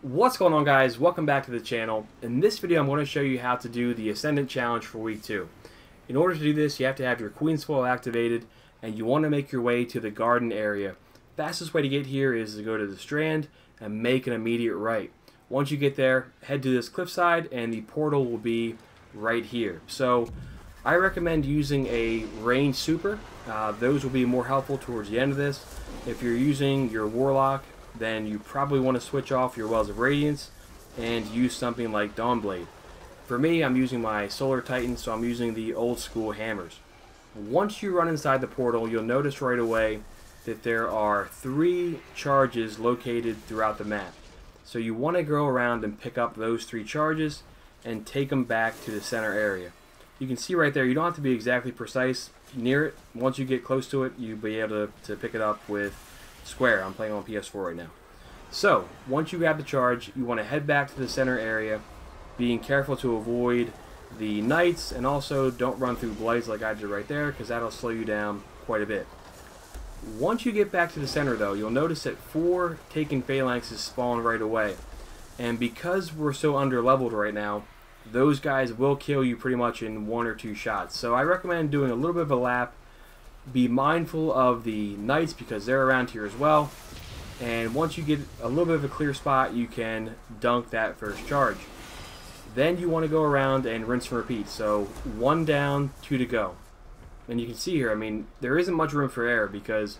What's going on, guys? Welcome back to the channel. In this video I'm going to show you how to do the Ascendant challenge for week 2. In order to do this, you have to have your Queensfoil activated and you want to make your way to the garden area. Fastest way to get here is to go to the Strand and make an immediate right. Once you get there, head to this cliffside and the portal will be right here. So I recommend using a ranged super. Those will be more helpful towards the end of this. If you're using your warlock, then you probably want to switch off your Wells of Radiance and use something like Dawnblade. For me, I'm using my Solar Titan, so I'm using the old school hammers. Once you run inside the portal, you'll notice right away that there are 3 charges located throughout the map. So you want to go around and pick up those 3 charges and take them back to the center area. You can see right there, you don't have to be exactly precise near it. Once you get close to it, you'll be able to pick it up with square. I'm playing on PS4 right now. So once you grab the charge, you want to head back to the center area, being careful to avoid the knights, and also don't run through blights like I did right there, because that'll slow you down quite a bit. Once you get back to the center though, you'll notice that 4 Taken Phalanxes spawn right away, and because we're so under leveled right now, those guys will kill you pretty much in 1 or 2 shots. So I recommend doing a little bit of a lap. Be mindful of the knights because they're around here as well, and once you get a little bit of a clear spot, you can dunk that first charge. Then you want to go around and rinse and repeat. So 1 down, 2 to go. And you can see here, I mean, there isn't much room for error because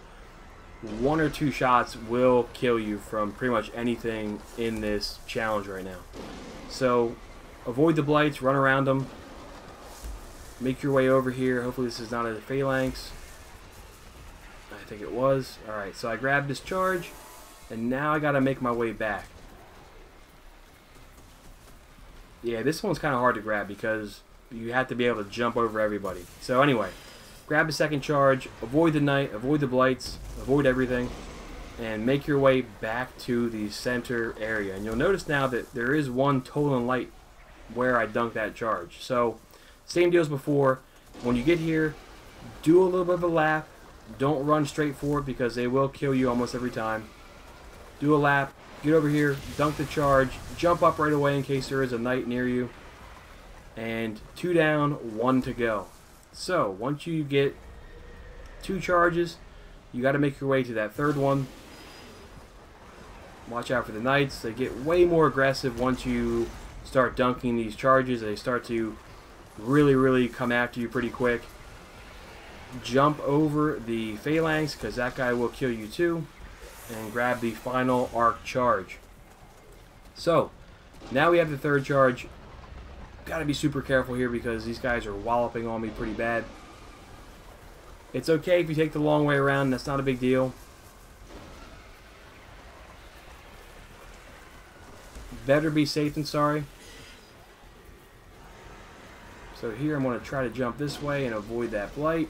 1 or 2 shots will kill you from pretty much anything in this challenge right now. So avoid the blights, run around them, make your way over here. Hopefully this is not a phalanx. I think it was. Alright, so I grabbed this charge, and now I gotta make my way back. Yeah, this one's kind of hard to grab because you have to be able to jump over everybody. So anyway, grab the second charge, avoid the knight, avoid the blights, avoid everything, and make your way back to the center area. And you'll notice now that there is 1 total light where I dunked that charge. So, same deal as before. When you get here, do a little bit of a lap. Don't run straight for it because they will kill you almost every time. Do a lap, get over here, dunk the charge, jump up right away in case there is a knight near you, and 2 down, 1 to go. So once you get 2 charges, you got to make your way to that 3rd one. Watch out for the knights. They get way more aggressive once you start dunking these charges. They start to really come after you pretty quick. Jump over the phalanx because that guy will kill you too, and grab the final arc charge. So now we have the 3rd charge. Gotta be super careful here because these guys are walloping on me pretty bad. It's okay if you take the long way around, that's not a big deal. Better be safe than sorry. So here I'm going to try to jump this way and avoid that blight.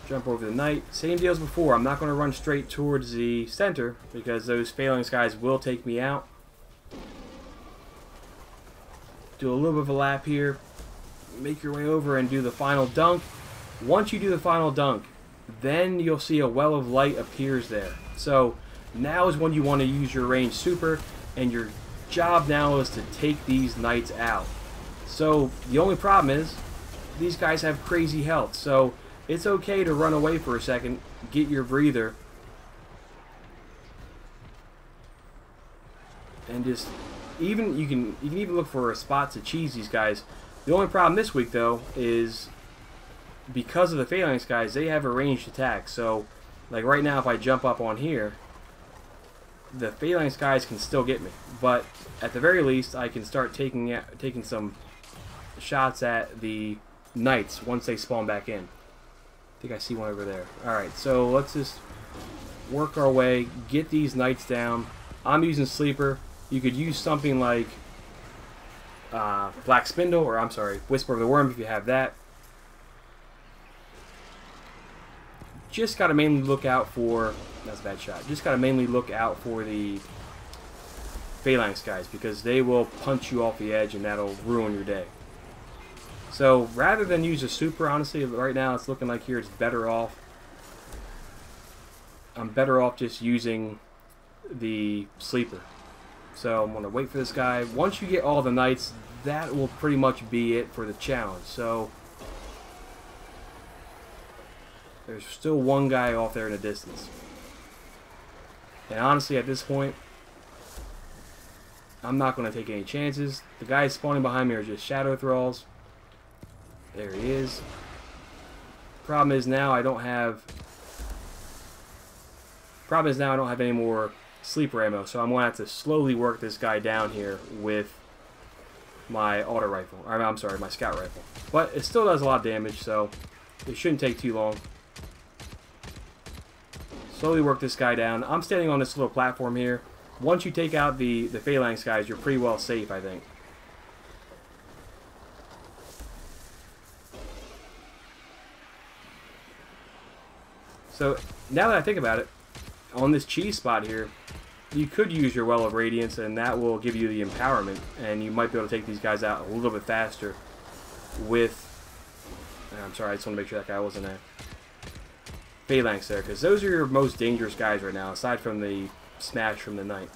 Jump over the knight. Same deal as before. I'm not going to run straight towards the center because those phalanx guys will take me out. Do a little bit of a lap here. Make your way over and do the final dunk. Once you do the final dunk, then you'll see a well of light appears there. So now is when you want to use your ranged super, and your job now is to take these knights out. So the only problem is these guys have crazy health. So it's okay to run away for a second, get your breather, and just you can even look for a spot to cheese these guys. The only problem this week though is because of the phalanx guys, they have a ranged attack. So like right now, if I jump up on here, the phalanx guys can still get me. But at the very least, I can start taking some shots at the knights once they spawn back in. I think I see one over there. Alright, so let's just work our way, get these knights down. I'm using Sleeper. You could use something like Black Spindle, or I'm sorry, Whisper of the Worm if you have that. Just gotta mainly look out for, that's a bad shot, just gotta mainly look out for the phalanx guys because they will punch you off the edge and that'll ruin your day. So rather than use a super, honestly, right now it's looking like here it's better off. I'm better off just using the sleeper. So I'm going to wait for this guy. Once you get all the knights, that will pretty much be it for the challenge. So there's still one guy off there in the distance. And honestly, at this point, I'm not going to take any chances. The guys spawning behind me are just shadow thralls. There he is. Problem is now I don't have any more sleeper ammo, so I'm going to have to slowly work this guy down here with my auto rifle. I'm sorry, my scout rifle. But it still does a lot of damage, so it shouldn't take too long. Slowly work this guy down. I'm standing on this little platform here. Once you take out the Phalanx guys, you're pretty well safe, I think. So, now that I think about it, on this cheese spot here, you could use your Well of Radiance, and that will give you the empowerment, and you might be able to take these guys out a little bit faster with... I'm sorry, I just want to make sure that guy wasn't a Phalanx there, because those are your most dangerous guys right now, aside from the smash from the Knight.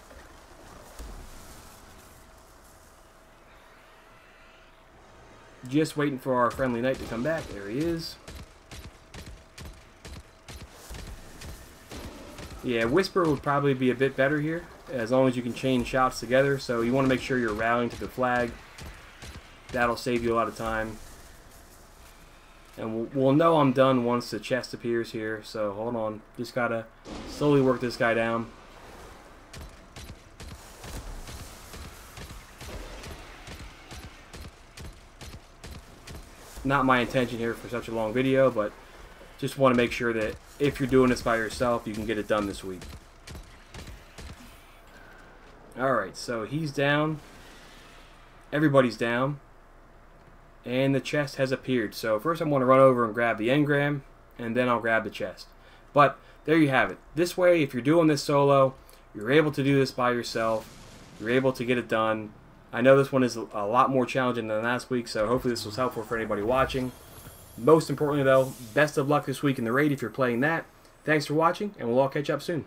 Just waiting for our friendly Knight to come back. There he is. Yeah, Whisper would probably be a bit better here, as long as you can chain shots together. So you want to make sure you're rallying to the flag. That'll save you a lot of time. And we'll know I'm done once the chest appears here. So hold on, just gotta slowly work this guy down. Not my intention here for such a long video, but just want to make sure that if you're doing this by yourself, you can get it done this week. Alright, so he's down. Everybody's down. And the chest has appeared. So first I'm going to run over and grab the engram, and then I'll grab the chest. But there you have it. This way, if you're doing this solo, you're able to do this by yourself. You're able to get it done. I know this one is a lot more challenging than last week, so hopefully this was helpful for anybody watching. Most importantly though, best of luck this week in the raid if you're playing that. Thanks for watching, and we'll all catch up soon.